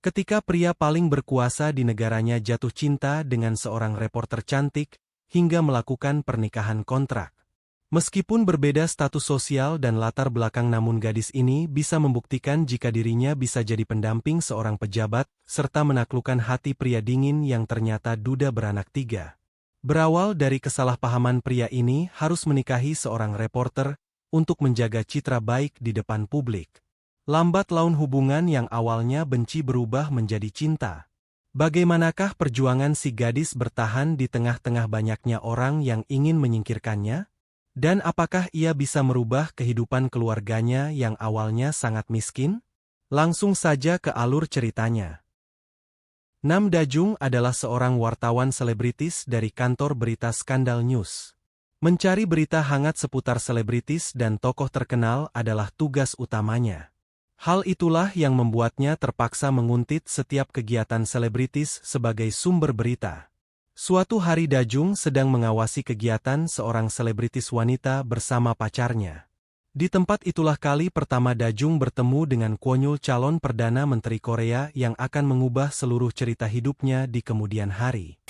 Ketika pria paling berkuasa di negaranya jatuh cinta dengan seorang reporter cantik, hingga melakukan pernikahan kontrak. Meskipun berbeda status sosial dan latar belakang namun gadis ini bisa membuktikan jika dirinya bisa jadi pendamping seorang pejabat, serta menaklukkan hati pria dingin yang ternyata duda beranak 3. Berawal dari kesalahpahaman pria ini harus menikahi seorang reporter untuk menjaga citra baik di depan publik. Lambat laun hubungan yang awalnya benci berubah menjadi cinta. Bagaimanakah perjuangan si gadis bertahan di tengah-tengah banyaknya orang yang ingin menyingkirkannya? Dan apakah ia bisa merubah kehidupan keluarganya yang awalnya sangat miskin? Langsung saja ke alur ceritanya. Nam Da-jung adalah seorang wartawan selebritis dari kantor berita Skandal News. Mencari berita hangat seputar selebritis dan tokoh terkenal adalah tugas utamanya. Hal itulah yang membuatnya terpaksa menguntit setiap kegiatan selebritis sebagai sumber berita. Suatu hari Da-jung sedang mengawasi kegiatan seorang selebritis wanita bersama pacarnya. Di tempat itulah kali pertama Da-jung bertemu dengan Kwon-yul, calon Perdana Menteri Korea yang akan mengubah seluruh cerita hidupnya di kemudian hari.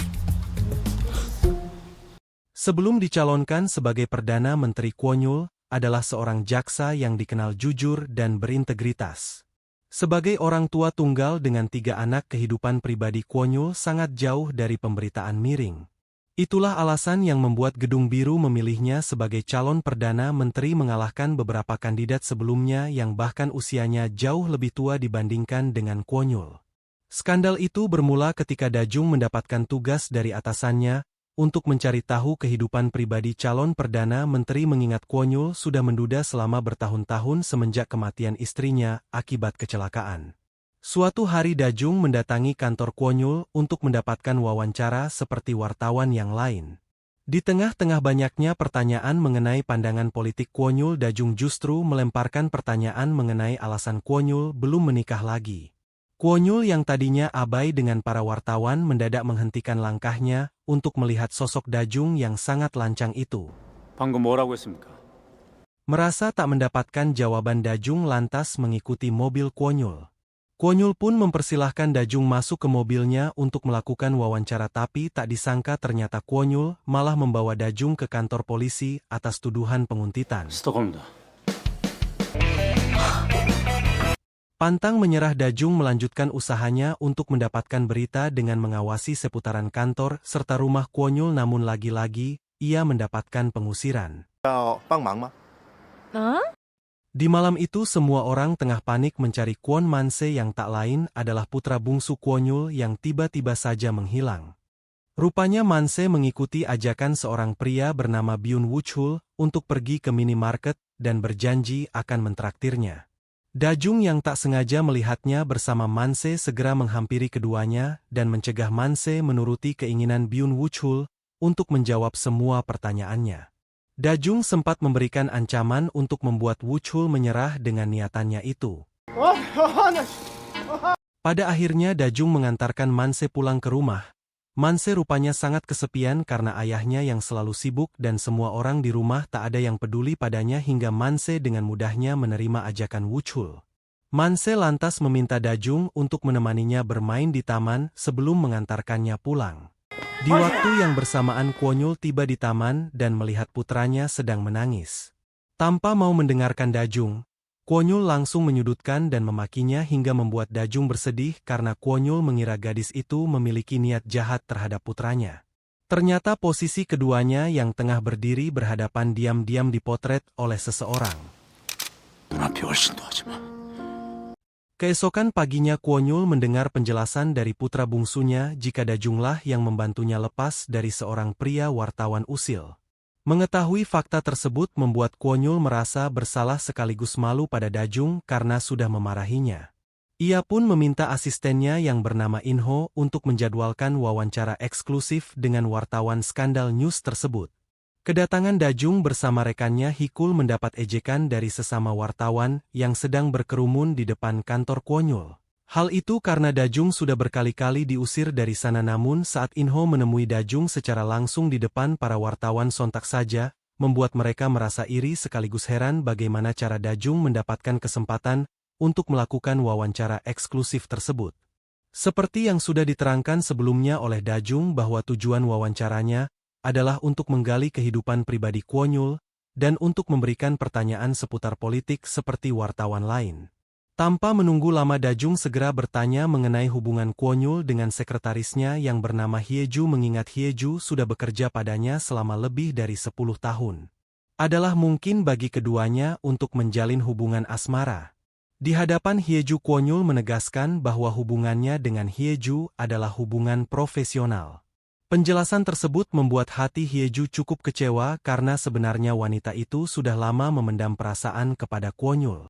Sebelum dicalonkan sebagai Perdana Menteri, Kwon-yul adalah seorang jaksa yang dikenal jujur dan berintegritas. Sebagai orang tua tunggal dengan 3 anak, kehidupan pribadi Kwon-yul sangat jauh dari pemberitaan miring. Itulah alasan yang membuat Gedung Biru memilihnya sebagai calon Perdana Menteri mengalahkan beberapa kandidat sebelumnya yang bahkan usianya jauh lebih tua dibandingkan dengan Kwon-yul. Skandal itu bermula ketika Da-jung mendapatkan tugas dari atasannya untuk mencari tahu kehidupan pribadi calon Perdana Menteri, mengingat Kwon-yul sudah menduda selama bertahun-tahun semenjak kematian istrinya akibat kecelakaan. Suatu hari Da-jung mendatangi kantor Kwon-yul untuk mendapatkan wawancara seperti wartawan yang lain. Di tengah-tengah banyaknya pertanyaan mengenai pandangan politik Kwon-yul, Da-jung justru melemparkan pertanyaan mengenai alasan Kwon-yul belum menikah lagi. Kwon-yul yang tadinya abai dengan para wartawan mendadak menghentikan langkahnya untuk melihat sosok Da-jung yang sangat lancang itu. 방금 뭐라고 했습니까? Merasa tak mendapatkan jawaban, Da-jung lantas mengikuti mobil Kwon-yul. Kwon-yul pun mempersilahkan Da-jung masuk ke mobilnya untuk melakukan wawancara, tapi tak disangka ternyata Kwon-yul malah membawa Da-jung ke kantor polisi atas tuduhan penguntitan. 스토커입니다. Pantang menyerah, Da-jung melanjutkan usahanya untuk mendapatkan berita dengan mengawasi seputaran kantor serta rumah Kwon-yul, namun lagi-lagi ia mendapatkan pengusiran. Di malam itu semua orang tengah panik mencari Kwon Man-se yang tak lain adalah putra bungsu Kwon-yul yang tiba-tiba saja menghilang. Rupanya Man-se mengikuti ajakan seorang pria bernama Byun Woo-chul untuk pergi ke minimarket dan berjanji akan mentraktirnya. Da-jung yang tak sengaja melihatnya bersama Man-se segera menghampiri keduanya dan mencegah Man-se menuruti keinginan Byun Woo-chul untuk menjawab semua pertanyaannya. Da-jung sempat memberikan ancaman untuk membuat Woo-chul menyerah dengan niatannya itu. Pada akhirnya Da-jung mengantarkan Man-se pulang ke rumah. Man-se rupanya sangat kesepian karena ayahnya yang selalu sibuk dan semua orang di rumah tak ada yang peduli padanya, hingga Man-se dengan mudahnya menerima ajakan Woo-chul. Man-se lantas meminta Da-jung untuk menemaninya bermain di taman sebelum mengantarkannya pulang. Di waktu yang bersamaan Kwon-yul tiba di taman dan melihat putranya sedang menangis. Tanpa mau mendengarkan Da-jung, Kwon-yul langsung menyudutkan dan memakinya hingga membuat Da-jung bersedih karena Kwon-yul mengira gadis itu memiliki niat jahat terhadap putranya. Ternyata posisi keduanya yang tengah berdiri berhadapan diam-diam dipotret oleh seseorang. Keesokan paginya Kwon-yul mendengar penjelasan dari putra bungsunya jika Da-junglah yang membantunya lepas dari seorang pria wartawan usil. Mengetahui fakta tersebut membuat Kwon-yul merasa bersalah sekaligus malu pada Da-jung karena sudah memarahinya. Ia pun meminta asistennya yang bernama In-ho untuk menjadwalkan wawancara eksklusif dengan wartawan Skandal News tersebut. Kedatangan Da-jung bersama rekannya Hikul mendapat ejekan dari sesama wartawan yang sedang berkerumun di depan kantor Kwon-yul. Hal itu karena Da-jung sudah berkali-kali diusir dari sana, namun saat In-ho menemui Da-jung secara langsung di depan para wartawan sontak saja, membuat mereka merasa iri sekaligus heran bagaimana cara Da-jung mendapatkan kesempatan untuk melakukan wawancara eksklusif tersebut. Seperti yang sudah diterangkan sebelumnya oleh Dajung bahwa tujuan wawancaranya adalah untuk menggali kehidupan pribadi Kwon dan untuk memberikan pertanyaan seputar politik seperti wartawan lain. Tanpa menunggu lama Dajung segera bertanya mengenai hubungan Kwon dengan sekretarisnya yang bernama Hyeju mengingat Hyeju sudah bekerja padanya selama lebih dari 10 tahun. Adalah mungkin bagi keduanya untuk menjalin hubungan asmara. Di hadapan Hyeju Kwon menegaskan bahwa hubungannya dengan Hyeju adalah hubungan profesional. Penjelasan tersebut membuat hati Hyeju cukup kecewa karena sebenarnya wanita itu sudah lama memendam perasaan kepada Kwon.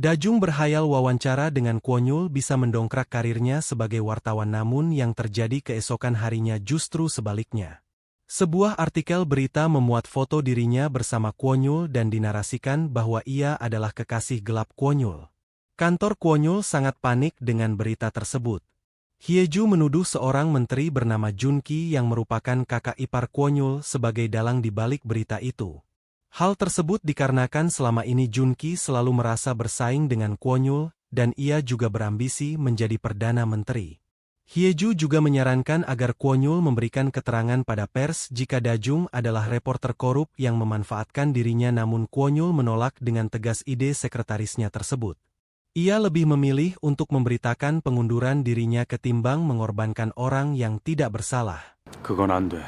Dajung berhayal wawancara dengan Kwon bisa mendongkrak karirnya sebagai wartawan namun yang terjadi keesokan harinya justru sebaliknya. Sebuah artikel berita memuat foto dirinya bersama Kwon dan dinarasikan bahwa ia adalah kekasih gelap Kwon. Kantor Kwon sangat panik dengan berita tersebut. Hyeju menuduh seorang menteri bernama Junki yang merupakan kakak ipar Kwon sebagai dalang di balik berita itu. Hal tersebut dikarenakan selama ini Junki selalu merasa bersaing dengan Kwon dan ia juga berambisi menjadi perdana menteri. Hyeju juga menyarankan agar Kwon memberikan keterangan pada pers jika Dajung adalah reporter korup yang memanfaatkan dirinya namun Kwon menolak dengan tegas ide sekretarisnya tersebut. Ia lebih memilih untuk memberitakan pengunduran dirinya ketimbang mengorbankan orang yang tidak bersalah. 그건 안 돼.